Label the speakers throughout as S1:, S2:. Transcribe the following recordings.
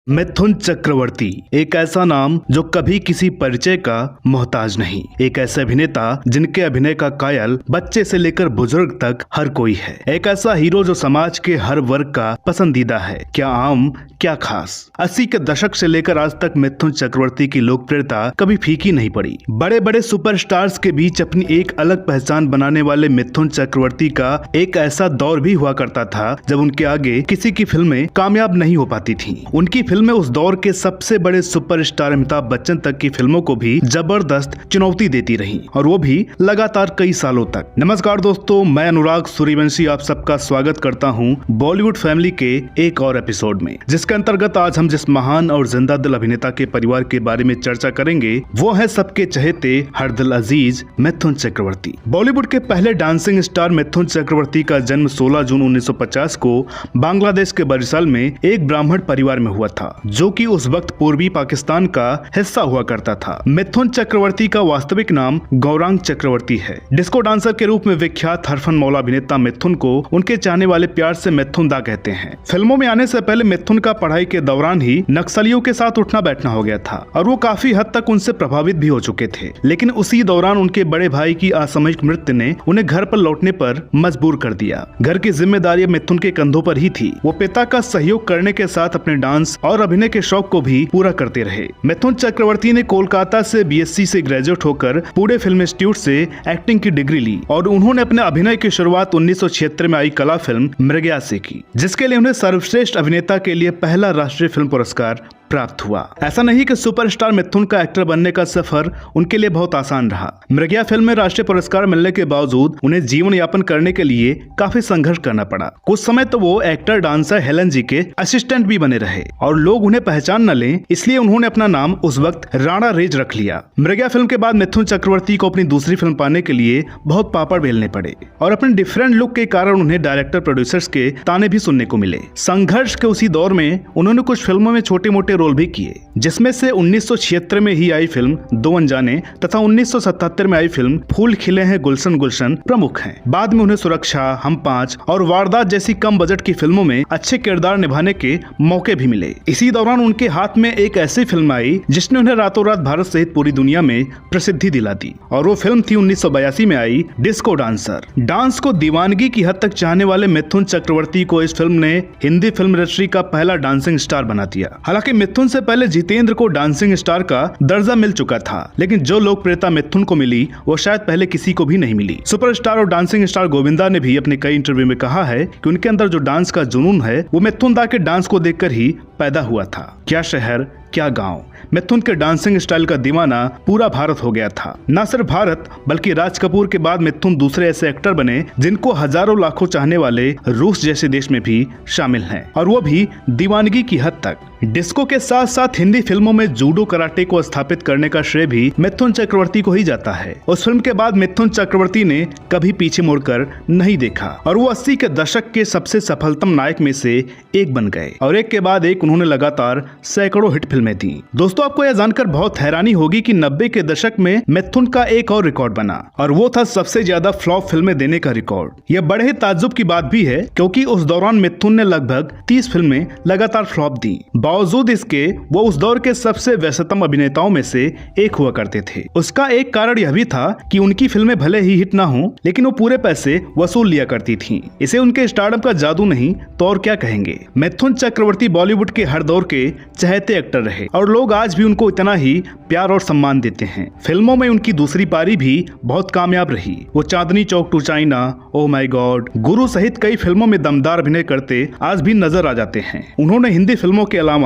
S1: मिथुन चक्रवर्ती एक ऐसा नाम जो कभी किसी परिचय का मोहताज नहीं। एक ऐसे अभिनेता जिनके अभिनय का कायल बच्चे से लेकर बुजुर्ग तक हर कोई है। एक ऐसा हीरो जो समाज के हर वर्ग का पसंदीदा है। क्या आम क्या खास। 80 के दशक से लेकर आज तक मिथुन चक्रवर्ती की लोकप्रियता कभी फीकी नहीं पड़ी। बड़े बड़े सुपरस्टार्स के बीच अपनी एक अलग पहचान बनाने वाले मिथुन चक्रवर्ती का एक ऐसा दौर भी हुआ करता था जब उनके आगे किसी की फिल्में कामयाब नहीं हो पाती थीं। उनकी फिल्में उस दौर के सबसे बड़े सुपरस्टार अमिताभ बच्चन तक की फिल्मों को भी जबरदस्त चुनौती देती रही, और वो भी लगातार कई सालों तक। नमस्कार दोस्तों, मैं अनुराग सूर्यवंशी आप सबका स्वागत करता हूं बॉलीवुड फैमिली के एक और एपिसोड में, जिसके अंतर्गत आज हम जिस महान और जिंदा दिल अभिनेता के परिवार के बारे में चर्चा करेंगे वो है सबके चहेते हर दिल अजीज मिथुन चक्रवर्ती। बॉलीवुड के पहले डांसिंग स्टार मिथुन चक्रवर्ती का जन्म 16 जून 1950 को बांग्लादेश के बरिशाल में एक ब्राह्मण परिवार में हुआ था, जो कि उस वक्त पूर्वी पाकिस्तान का हिस्सा हुआ करता था। मिथुन चक्रवर्ती का वास्तविक नाम गौरांग चक्रवर्ती है। डिस्को डांसर के रूप में विख्यात हरफन मौला अभिनेता मिथुन को उनके चाहने वाले प्यार से मिथुन दा कहते हैं। फिल्मों में आने से पहले मिथुन का पढ़ाई के दौरान ही नक्सलियों के साथ उठना बैठना हो गया था, और वो काफी हद तक उनसे प्रभावित भी हो चुके थे। लेकिन उसी दौरान उनके बड़े भाई की असामयिक मृत्यु ने उन्हें घर पर लौटने पर मजबूर कर दिया। घर की जिम्मेदारी मिथुन के कंधों पर ही थी। वो पिता का सहयोग करने के साथ अपने डांस और अभिनय के शौक को भी पूरा करते रहे। मिथुन चक्रवर्ती ने कोलकाता से बीएससी से ग्रेजुएट होकर पुणे फिल्म इंस्टीट्यूट से एक्टिंग की डिग्री ली, और उन्होंने अपने अभिनय की शुरुआत 1976 में आई कला फिल्म मृगया से की, जिसके लिए उन्हें सर्वश्रेष्ठ अभिनेता के लिए पहला राष्ट्रीय फिल्म पुरस्कार प्राप्त हुआ। ऐसा नहीं कि सुपरस्टार मिथुन का एक्टर बनने का सफर उनके लिए बहुत आसान रहा। मृगया फिल्म में राष्ट्रीय पुरस्कार मिलने के बावजूद उन्हें जीवन यापन करने के लिए काफी संघर्ष करना पड़ा। कुछ समय तो वो एक्टर डांसर हेलन जी के असिस्टेंट भी बने रहे, और लोग उन्हें पहचान न लें इसलिए उन्होंने अपना नाम उस वक्त राणा रेज रख लिया। मृगया फिल्म के बाद मिथुन चक्रवर्ती को अपनी दूसरी फिल्म पाने के लिए बहुत पापड़ बेलने पड़े, और अपने डिफरेंट लुक के कारण उन्हें डायरेक्टर प्रोड्यूसर्स के ताने भी सुनने को मिले। संघर्ष के उसी दौर में उन्होंने कुछ फिल्मों में छोटे मोटे रोल भी किए, जिसमें से 1976 में ही आई फिल्म दो अनजाने तथा 1977 में आई फिल्म फूल खिले हैं गुलशन गुलशन प्रमुख हैं। बाद में उन्हें सुरक्षा, हम पांच और वारदात जैसी कम बजट की फिल्मों में अच्छे किरदार निभाने के मौके भी मिले। इसी दौरान उनके हाथ में एक ऐसी फिल्म आई जिसने उन्हें रातों रात भारत सहित पूरी दुनिया में प्रसिद्धि दिला दी, और वो फिल्म थी 1982 में आई डिस्को डांसर। डांस को दीवानगी की हद तक चाहने वाले मिथुन चक्रवर्ती को इस फिल्म ने हिंदी फिल्म इंडस्ट्री का पहला डांसिंग स्टार बना दिया। हालांकि मिथुन से पहले जितेंद्र को डांसिंग स्टार का दर्जा मिल चुका था, लेकिन जो लोकप्रियता मिथुन को मिली वो शायद पहले किसी को भी नहीं मिली। सुपरस्टार और डांसिंग स्टार गोविंदा ने भी अपने कई इंटरव्यू में कहा है कि उनके अंदर जो डांस का जुनून है वो मिथुन दा के डांस को देखकर ही पैदा हुआ था। क्या शहर क्या गांव, मिथुन के डांसिंग स्टाइल का दीवाना पूरा भारत हो गया था। न सिर्फ भारत बल्कि राज कपूर के बाद मिथुन दूसरे ऐसे एक्टर बने जिनको हजारों लाखों चाहने वाले रूस जैसे देश में भी शामिल हैं, और वो भी दीवानगी की हद तक। डिस्को के साथ साथ हिंदी फिल्मों में जूडो कराटे को स्थापित करने का श्रेय भी मिथुन चक्रवर्ती को ही जाता है। उस फिल्म के बाद मिथुन चक्रवर्ती ने कभी पीछे मुड़कर नहीं देखा, और वो 80 के दशक के सबसे सफलतम नायक में से एक बन गए, और एक के बाद एक उन्होंने लगातार सैकड़ों हिट फिल्में दी। दोस्तों, आपको यह जानकर बहुत हैरानी होगी कि 90 के दशक में मिथुन का एक और रिकॉर्ड बना, और वो था सबसे ज्यादा फ्लॉप फिल्में देने का रिकॉर्ड। यह बड़े ही ताज्जुब की बात भी है, क्योंकि उस दौरान मिथुन ने लगभग 30 फिल्में लगातार फ्लॉप दी। बावजूद इसके वो उस दौर के सबसे व्यस्ततम अभिनेताओं में से एक हुआ करते थे। उसका एक कारण यह भी था कि उनकी फिल्में भले ही हिट ना हो, लेकिन वो पूरे पैसे वसूल लिया करती थीं। इसे उनके स्टारडम का जादू नहीं तो और क्या कहेंगे। मिथुन चक्रवर्ती बॉलीवुड के हर दौर के चहेते एक्टर रहे, और लोग आज भी उनको इतना ही प्यार और सम्मान देते हैं। फिल्मों में उनकी दूसरी पारी भी बहुत कामयाब रही। वो Chandni Chowk to China, oh my God, Guru सहित कई फिल्मों में दमदार अभिनय करते आज भी नजर आ जाते हैं। उन्होंने हिंदी फिल्मों के अलावा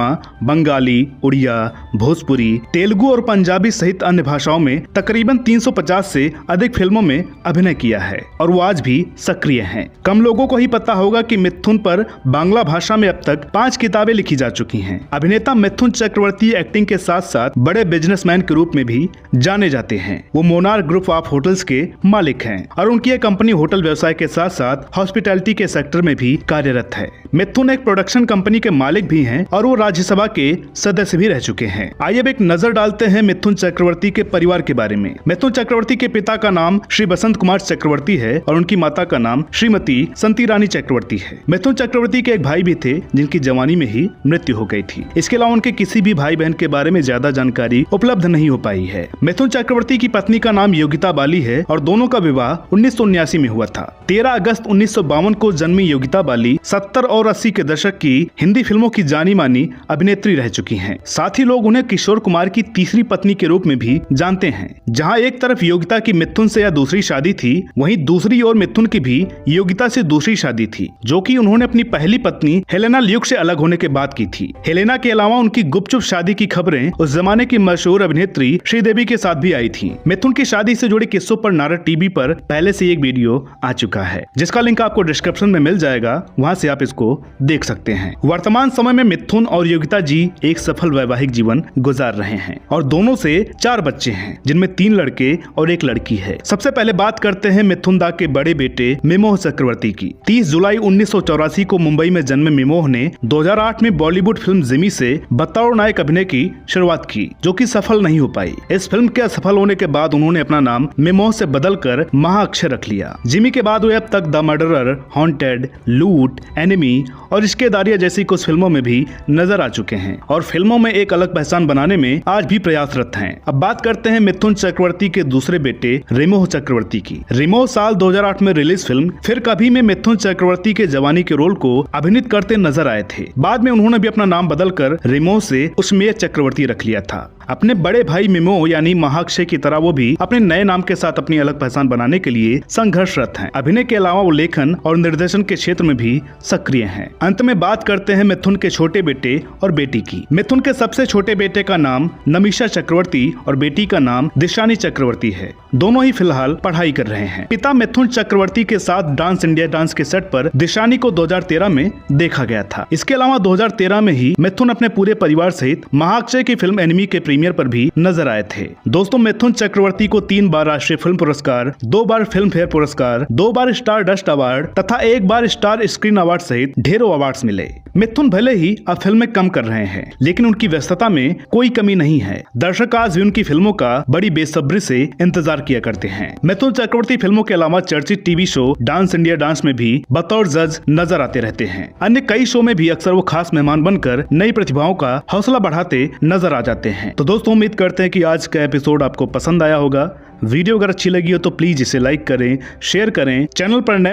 S1: बंगाली, उड़िया, भोजपुरी, तेलुगु और पंजाबी सहित अन्य भाषाओं में तकरीबन 350 से अधिक फिल्मों में अभिनय किया है, और वो आज भी सक्रिय हैं। कम लोगों को ही पता होगा कि मिथुन पर बांग्ला भाषा में अब तक 5 किताबें लिखी जा चुकी हैं। अभिनेता मिथुन चक्रवर्ती एक्टिंग के साथ साथ बड़े बिजनेसमैन के रूप में भी जाने जाते हैं। वो मोनार्क ग्रुप ऑफ होटल्स के मालिक हैं, और उनकी यह कंपनी होटल व्यवसाय के साथ साथ हॉस्पिटैलिटी के सेक्टर में भी कार्यरत है। मिथुन एक प्रोडक्शन कंपनी के मालिक भी हैं, और वो राज्यसभा के सदस्य भी रह चुके हैं। आइए अब एक नजर डालते हैं मिथुन चक्रवर्ती के परिवार के बारे में। मिथुन चक्रवर्ती के पिता का नाम श्री बसंत कुमार चक्रवर्ती है, और उनकी माता का नाम श्रीमती संती रानी चक्रवर्ती है। मिथुन चक्रवर्ती के एक भाई भी थे जिनकी जवानी में ही मृत्यु हो गई थी। इसके अलावा उनके किसी भी भाई बहन के बारे में ज्यादा जानकारी उपलब्ध नहीं हो पाई है। मिथुन चक्रवर्ती की पत्नी का नाम योगिता बाली है और दोनों का विवाह 1979 में हुआ था। 13 अगस्त 1952 को जन्मी योगिता बाली 70 और 80 के दशक की हिंदी फिल्मों की जानी मानी अभिनेत्री रह चुकी हैं। साथ ही लोग उन्हें किशोर कुमार की तीसरी पत्नी के रूप में भी जानते हैं। जहां एक तरफ योगिता की मिथुन से यह दूसरी शादी थी, वहीं दूसरी ओर मिथुन की भी योगिता से दूसरी शादी थी, जो कि उन्होंने अपनी पहली पत्नी हेलेना ल्यूक से अलग होने के बाद की थी। हेलेना के अलावा उनकी गुपचुप शादी की खबरें उस जमाने की मशहूर अभिनेत्री श्रीदेवी के साथ भी आई थी। मिथुन की शादी से जुड़े किस्सों पर नारद टीवी पर पहले से एक वीडियो आ चुका है, जिसका लिंक आपको डिस्क्रिप्शन में मिल जाएगा, वहां से आप इसको देख सकते हैं। वर्तमान समय में मिथुन और योगिता जी एक सफल वैवाहिक जीवन गुजार रहे हैं और दोनों से 4 बच्चे हैं, जिनमें 3 लड़के और 1 लड़की है। सबसे पहले बात करते हैं मिथुन दा के बड़े बेटे मिमोह चक्रवर्ती की। 30 जुलाई 1984 को मुंबई में जन्मे मिमोह ने 2008 में बॉलीवुड फिल्म जिमी से बतौर नायक अभिनय की शुरुआत की, जो कि सफल नहीं हो पाई। इस फिल्म के असफल होने के बाद उन्होंने अपना नाम मिमोह से बदलकर महाअक्षय रख लिया। जिमी के बाद वे अब तक द मर्डरर, हॉन्टेड, लूट, एनिमी और रिश्तेदारियां जैसी कुछ फिल्मों में भी नजर आ चुके हैं और फिल्मों में एक अलग पहचान बनाने में आज भी प्रयासरत हैं। अब बात करते हैं मिथुन चक्रवर्ती के दूसरे बेटे रिमोह चक्रवर्ती की। रिमोह साल 2008 में रिलीज फिल्म फिर कभी में मिथुन चक्रवर्ती के जवानी के रोल को अभिनीत करते नजर आए थे। बाद में उन्होंने भी अपना नाम बदलकर रिमोह से उस्मेय चक्रवर्ती रख लिया था। अपने बड़े भाई मिमोह यानी महाअक्षय की तरह वो भी अपने नए नाम के साथ अपनी अलग पहचान बनाने के लिए संघर्षरत हैं। अभिनय के अलावा वो लेखन और निर्देशन के क्षेत्र में भी सक्रिय हैं। अंत में बात करते हैं मिथुन के छोटे बेटे और बेटी की। मिथुन के सबसे छोटे बेटे का नाम नमिशा चक्रवर्ती और बेटी का नाम दिशानी चक्रवर्ती है। दोनों ही फिलहाल पढ़ाई कर रहे हैं। पिता मिथुन चक्रवर्ती के साथ डांस इंडिया डांस के सेट पर दिशानी को 2013 में देखा गया था। इसके अलावा 2013 में ही मिथुन अपने पूरे परिवार सहित महाअक्षय की फिल्म एनिमी के प्रीमियर पर भी नजर आए थे। दोस्तों, मिथुन चक्रवर्ती को 3 बार राष्ट्रीय फिल्म पुरस्कार, 2 बार फिल्म फेयर पुरस्कार, 2 बार स्टार डस्ट अवार्ड तथा 1 बार स्टार स्क्रीन अवार्ड सहित ढेरों अवार्ड्स मिले। मिथुन भले ही अब फिल्में कम कर रहे हैं, लेकिन उनकी व्यस्तता में कोई कमी नहीं है। दर्शक आज भी उनकी फिल्मों का बड़ी बेसब्री से इंतजार किया करते हैं। मिथुन चक्रवर्ती फिल्मों के अलावा चर्चित TV show dance India dance में भी बतौर जज नजर आते रहते हैं। अन्य कई शो में भी अक्सर वो खास मेहमान बनकर नई प्रतिभाओं का हौसला बढ़ाते नजर आ जाते हैं। तो दोस्तों, उम्मीद करते हैं कि आज का एपिसोड आपको पसंद आया होगा। वीडियो अगर अच्छी लगी हो तो प्लीज इसे लाइक करें, शेयर करें। चैनल पर नए